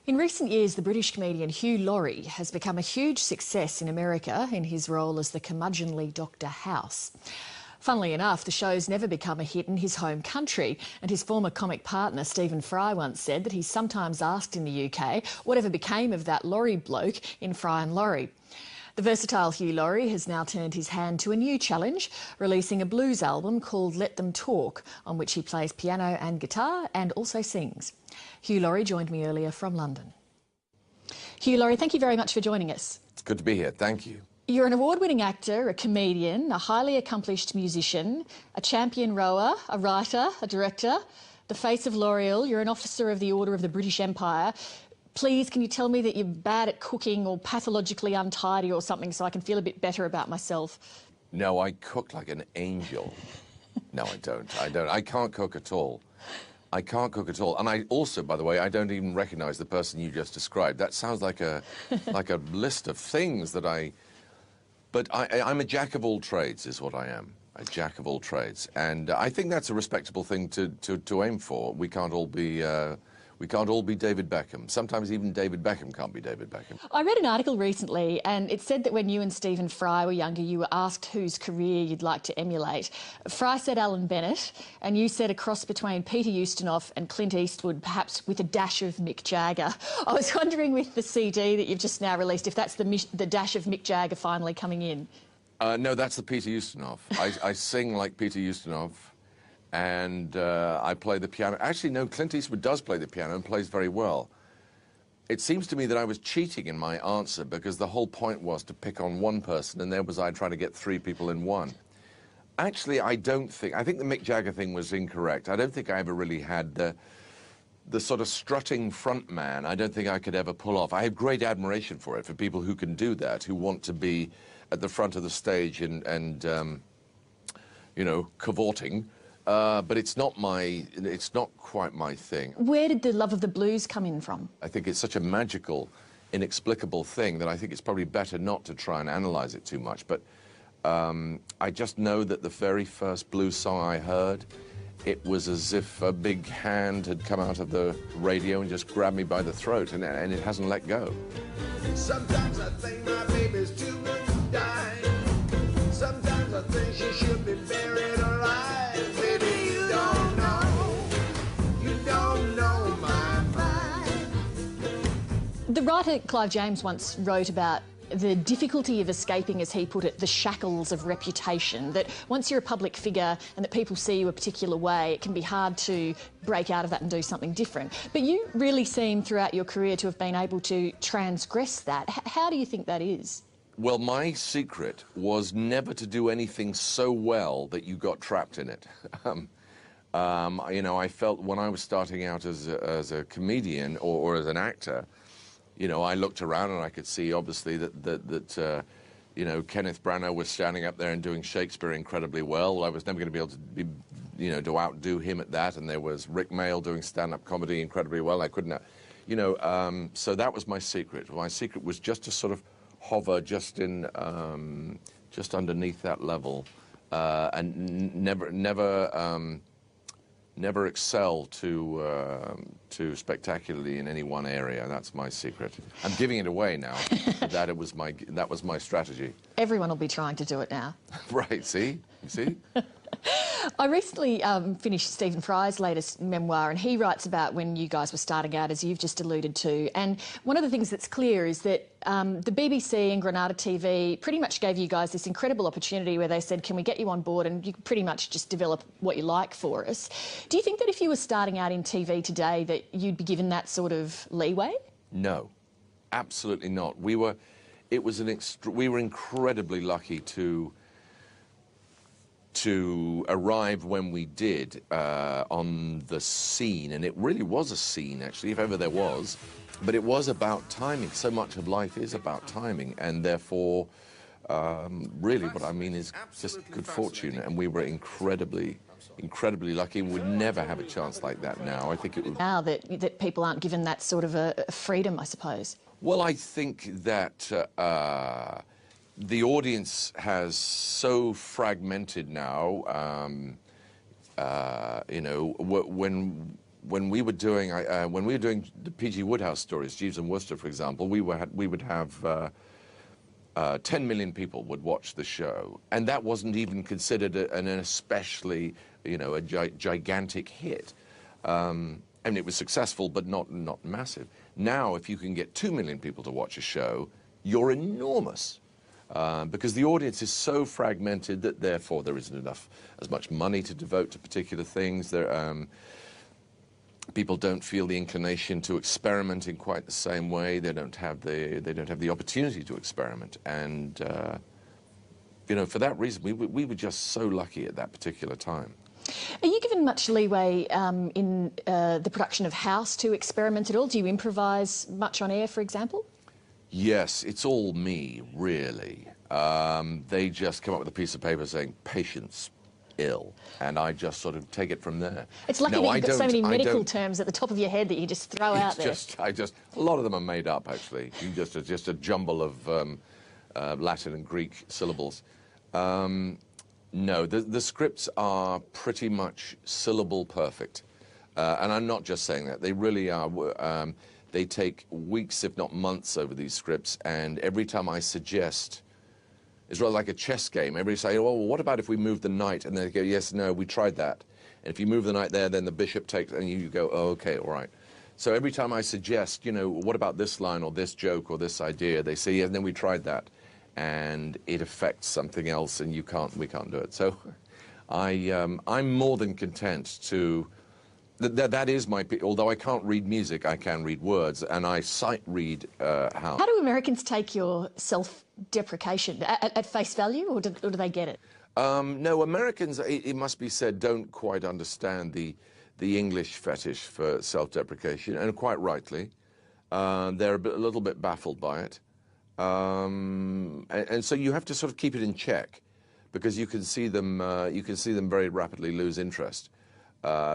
In recent years, the British comedian Hugh Laurie has become a huge success in America in his role as the curmudgeonly Dr. House. Funnily enough, the show's never become a hit in his home country, and his former comic partner Stephen Fry once said that he's sometimes asked in the UK whatever became of that Laurie bloke in Fry and Laurie. The versatile Hugh Laurie has now turned his hand to a new challenge, releasing a blues album called Let Them Talk, on which he plays piano and guitar and also sings. Hugh Laurie joined me earlier from London. Hugh Laurie, thank you very much for joining us. It's good to be here, thank you. You're an award-winning actor, a comedian, a highly accomplished musician, a champion rower, a writer, a director, the face of L'Oreal. You're an officer of the Order of the British Empire. Please, can you tell me that you're bad at cooking or pathologically untidy or something so I can feel a bit better about myself? No, I cook like an angel. No, I don't. I can't cook at all. I can't cook at all. And I also, by the way, I don't even recognise the person you just described. That sounds like a list of things that I... But I'm a jack of all trades, is what I am. A jack of all trades. And I think that's a respectable thing to aim for. We can't all be... We can't all be David Beckham. Sometimes even David Beckham can't be David Beckham. I read an article recently and it said that when you and Stephen Fry were younger, you were asked whose career you'd like to emulate. Fry said Alan Bennett, and you said a cross between Peter Ustinov and Clint Eastwood, perhaps with a dash of Mick Jagger. I was wondering, with the CD that you've just now released, if that's the dash of Mick Jagger finally coming in. No, that's the Peter Ustinov. I sing like Peter Ustinov. And I play the piano. Actually, no, Clint Eastwood does play the piano and plays very well. It seems to me that I was cheating in my answer because the whole point was to pick on one person, and there was I trying to get three people in one. Actually, I think the Mick Jagger thing was incorrect. I don't think I ever really had the sort of strutting front man. I don't think I could ever pull off. I have great admiration for it, for people who can do that, who want to be at the front of the stage and you know, cavorting. But it's not quite my thing. Where did the love of the blues come in from? I think it's such a magical, inexplicable thing that I think it's probably better not to try and analyse it too much. But I just know that the very first blues song I heard, it was as if a big hand had come out of the radio and just grabbed me by the throat, and it hasn't let go. Sometimes I think my baby's too good to die. Sometimes I think she should be buried alive. The writer Clive James once wrote about the difficulty of escaping, as he put it, the shackles of reputation, that once you're a public figure and that people see you a particular way, it can be hard to break out of that and do something different. But you really seem throughout your career to have been able to transgress that. How do you think that is? Well, my secret was never to do anything so well that you got trapped in it. You know, I felt when I was starting out as a comedian or as an actor, you know, I looked around and I could see, obviously, that you know, Kenneth Branagh was standing up there and doing Shakespeare incredibly well. Well, I was never going to be able to be, you know, to outdo him at that. And there was Rick Mayall doing stand-up comedy incredibly well. I couldn't, you know, so that was my secret. My secret was just to sort of hover just in, just underneath that level, and never excel too spectacularly in any one area. That's my secret. I'm giving it away now. That was my strategy. Everyone will be trying to do it now. Right, see? You see? I recently finished Stephen Fry's latest memoir, and he writes about when you guys were starting out, as you've just alluded to. And one of the things that's clear is that the BBC and Granada TV pretty much gave you guys this incredible opportunity where they said, can we get you on board and you can pretty much just develop what you like for us. Do you think that if you were starting out in TV today that you'd be given that sort of leeway? No, absolutely not. We were incredibly lucky to arrive when we did on the scene, and it really was a scene, actually, if ever there was. But it was about timing. So much of life is about timing, and therefore, really, what I mean is just good fortune. And we were incredibly lucky. We'd never have a chance like that now. I think it would. Now that people aren't given that sort of a freedom, I suppose. Well, I think that the audience has so fragmented now. You know, when we were doing the P.G. Wodehouse stories, Jeeves and Wooster, for example, we would have 10 million people would watch the show, and that wasn't even considered an especially, a gigantic hit. And it was successful, but not massive. Now, if you can get 2 million people to watch a show, you're enormous. Because the audience is so fragmented that therefore there isn't as much money to devote to particular things. People don't feel the inclination to experiment in quite the same way. They don't have the opportunity to experiment, and for that reason, we were just so lucky at that particular time. Are you given much leeway in the production of House to experiment at all? Do you improvise much on air, for example? Yes, it's all me, really. They just come up with a piece of paper saying, "Patience, ill," and I just sort of take it from there. It's lucky that you've got so many medical terms at the top of your head that you just throw out there. A lot of them are made up, actually. Just a jumble of Latin and Greek syllables. No, the scripts are pretty much syllable perfect, and I'm not just saying that. They really are. They take weeks, if not months, over these scripts, and every time I suggest, it's rather like a chess game. Everybody say, "Oh, well, what about if we move the knight?" And they go, "Yes, no, we tried that." And if you move the knight there, then the bishop takes, and you go, "Oh, okay, all right." So every time I suggest, what about this line or this joke or this idea, they say, "Yeah, and then we tried that," and it affects something else, and we can't do it. So I'm more than content to. That is although I can't read music, I can read words, and I sight read how. How do Americans take your self-deprecation? At face value, or do they get it? No, Americans, it must be said, don't quite understand the English fetish for self-deprecation, and quite rightly. They're a little bit baffled by it. And so you have to sort of keep it in check, because you can see them very rapidly lose interest.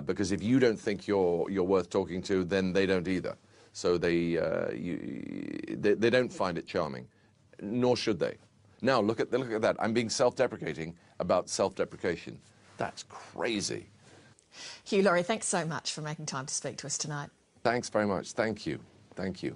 Because if you don't think you're worth talking to, then they don't either. So they don't find it charming, nor should they. Now look at that. I'm being self-deprecating about self-deprecation. That's crazy. Hugh Laurie, thanks so much for making time to speak to us tonight. Thanks very much. Thank you. Thank you.